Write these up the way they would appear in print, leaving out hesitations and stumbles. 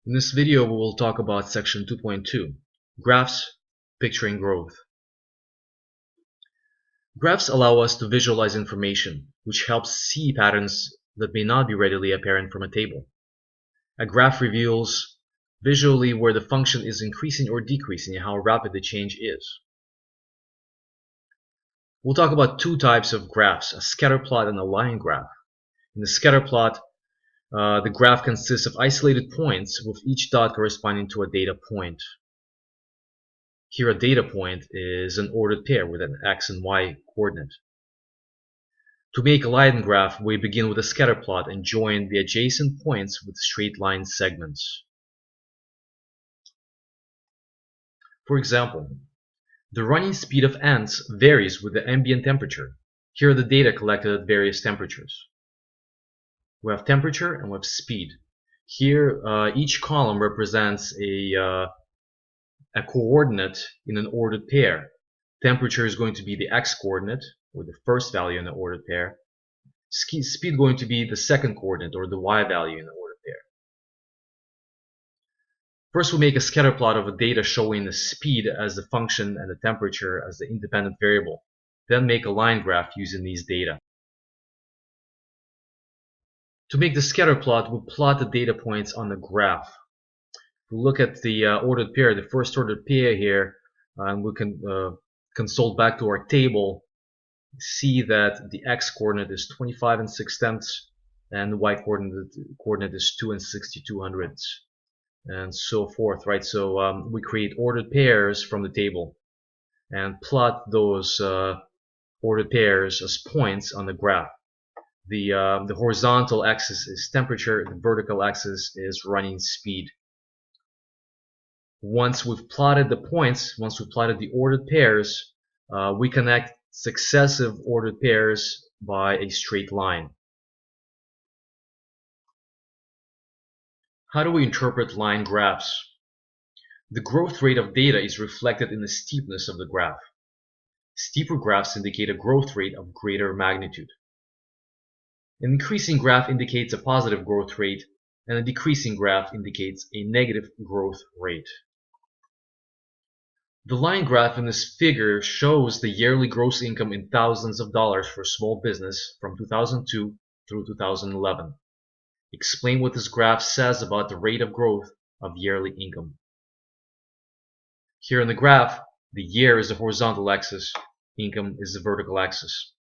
In this video, we will talk about section 2.2, Graphs Picturing Growth. Graphs allow us to visualize information, which helps see patterns that may not be readily apparent from a table. A graph reveals visually where the function is increasing or decreasing and how rapid the change is. We'll talk about two types of graphs, a scatter plot and a line graph. In the scatter plot, the graph consists of isolated points with each dot corresponding to a data point. Here a data point is an ordered pair with an x and y coordinate. To make a line graph, we begin with a scatter plot and join the adjacent points with straight line segments. For example, the running speed of ants varies with the ambient temperature. Here are the data collected at various temperatures. We have temperature and we have speed. Here, each column represents a coordinate in an ordered pair. Temperature is going to be the x coordinate, or the first value in the ordered pair. Speed going to be the second coordinate, or the y value in the ordered pair. First, we make a scatter plot of the data showing the speed as the function and the temperature as the independent variable. Then make a line graph using these data. To make the scatter plot, we'll plot the data points on the graph. If we look at the ordered pair, the first ordered pair here, and we can consult back to our table, see that the x coordinate is 25 and 6/10, and the y coordinate is 2 and 62/100, and so forth, right? So we create ordered pairs from the table and plot those ordered pairs as points on the graph. The horizontal axis is temperature, the vertical axis is running speed. Once we've plotted the points, once we've plotted the ordered pairs, we connect successive ordered pairs by a straight line. How do we interpret line graphs? The growth rate of data is reflected in the steepness of the graph. Steeper graphs indicate a growth rate of greater magnitude. An increasing graph indicates a positive growth rate, and a decreasing graph indicates a negative growth rate. The line graph in this figure shows the yearly gross income in thousands of dollars for small business from 2002 through 2011. Explain what this graph says about the rate of growth of yearly income. Here in the graph, the year is the horizontal axis, income is the vertical axis.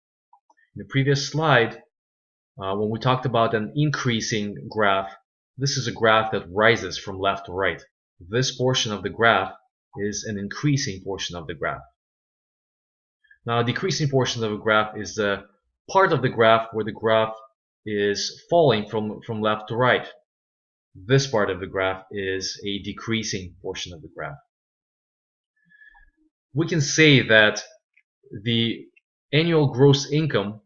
In the previous slide, when we talked about an increasing graph, this is a graph that rises from left to right. This portion of the graph is an increasing portion of the graph. Now, a decreasing portion of the graph is the part of the graph where the graph is falling from left to right. This part of the graph is a decreasing portion of the graph. We can say that the annual gross income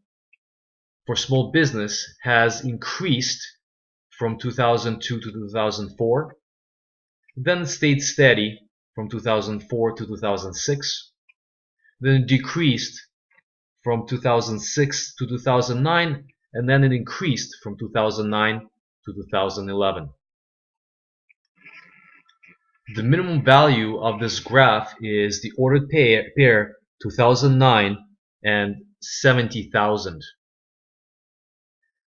for small business has increased from 2002 to 2004, then stayed steady from 2004 to 2006, then it decreased from 2006 to 2009, and then it increased from 2009 to 2011. The minimum value of this graph is the ordered pair 2009 and 70,000.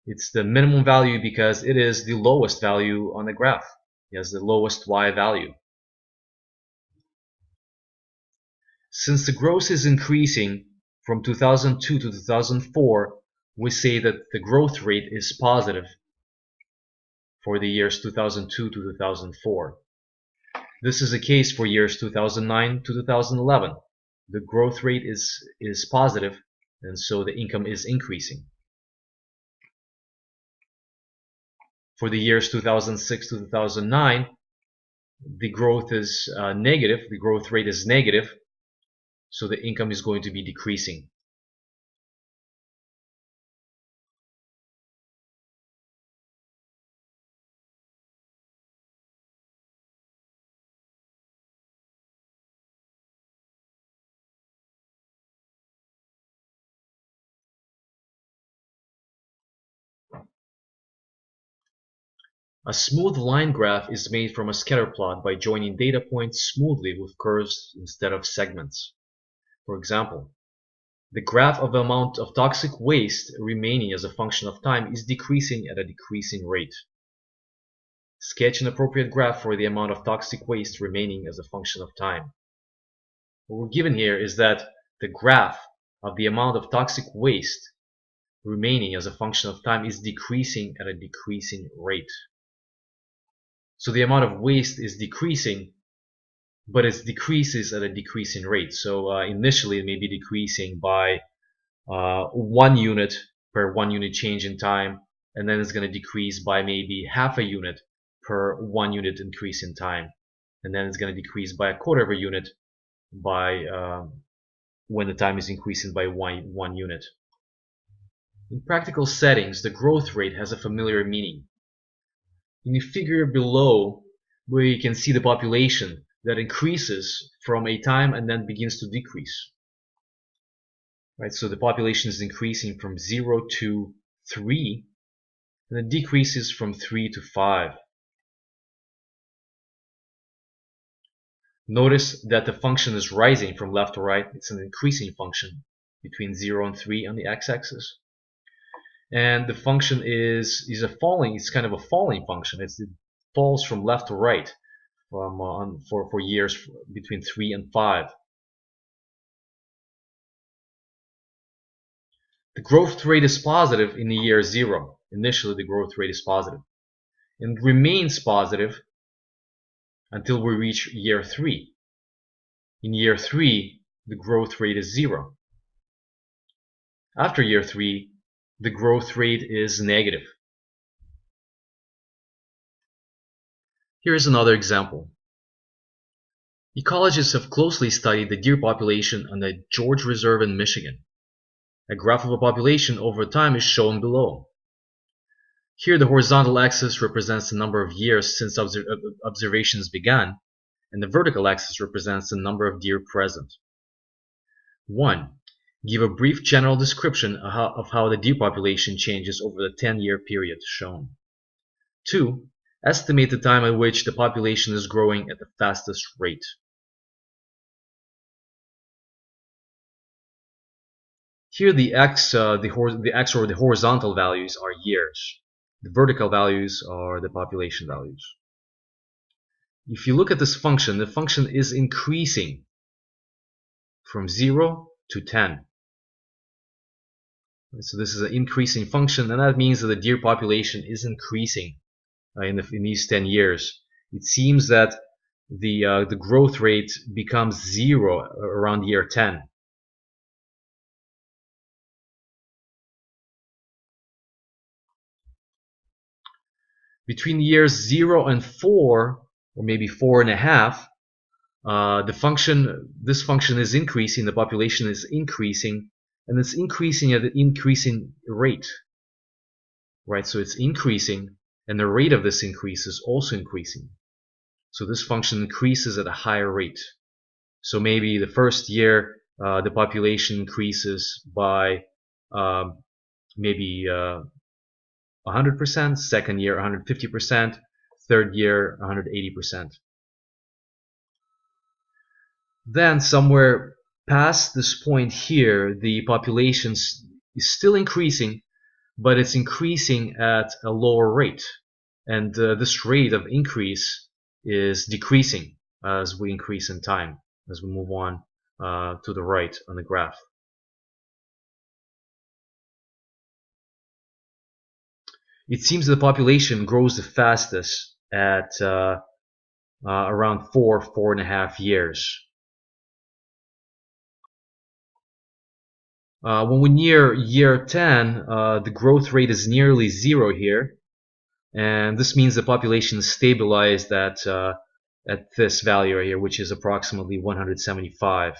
It's the minimum value because it is the lowest value on the graph. It has the lowest y value. Since the growth is increasing from 2002 to 2004, we say that the growth rate is positive for the years 2002 to 2004. This is the case for years 2009 to 2011. The growth rate is positive, and so the income is increasing. For the years 2006 to 2009, the growth is negative, the growth rate is negative, so the income is going to be decreasing. A smooth line graph is made from a scatter plot by joining data points smoothly with curves instead of segments. For example, the graph of the amount of toxic waste remaining as a function of time is decreasing at a decreasing rate. Sketch an appropriate graph for the amount of toxic waste remaining as a function of time. What we're given here is that the graph of the amount of toxic waste remaining as a function of time is decreasing at a decreasing rate. So the amount of waste is decreasing, but it decreases at a decreasing rate. So initially it may be decreasing by 1 unit per 1 unit change in time, and then it's going to decrease by maybe half a unit per 1 unit increase in time, and then it's going to decrease by a quarter of a unit by when the time is increasing by one unit. In practical settings, the growth rate has a familiar meaning. In the figure below, where you can see the population that increases from a time and then begins to decrease. Right, so the population is increasing from 0 to 3, and it decreases from 3 to 5. Notice that the function is rising from left to right. It's an increasing function between 0 and 3 on the x-axis. And the function is kind of a falling function. It falls from left to right for years between 3 and 5. The growth rate is positive in the year 0. Initially, the growth rate is positive, and remains positive until we reach year 3. In year 3, the growth rate is 0. After year 3, the growth rate is negative. Here is another example. Ecologists have closely studied the deer population on the George Reserve in Michigan. A graph of a population over time is shown below. Here the horizontal axis represents the number of years since observations began, and the vertical axis represents the number of deer present. 1. Give a brief general description of how the deer population changes over the 10-year period shown. 2. Estimate the time at which the population is growing at the fastest rate. Here the x or the horizontal values are years. The vertical values are the population values. If you look at this function, the function is increasing from 0 to 10. So this is an increasing function, and that means that the deer population is increasing in these 10 years. It seems that the growth rate becomes 0 around year 10. Between years 0 and 4, or maybe 4.5, this function is increasing, the population is increasing, and it's increasing at an increasing rate. Right, so it's increasing, and the rate of this increase is also increasing. So this function increases at a higher rate. So maybe the first year the population increases by maybe 100%, second year 150%, third year 180%. Then somewhere past this point here, the population is still increasing, but it's increasing at a lower rate, and this rate of increase is decreasing as we increase in time, as we move on to the right on the graph. It seems the population grows the fastest at around 4.5 years. When we near year 10, the growth rate is nearly 0 here, and this means the population is stabilized at this value right here, which is approximately 175.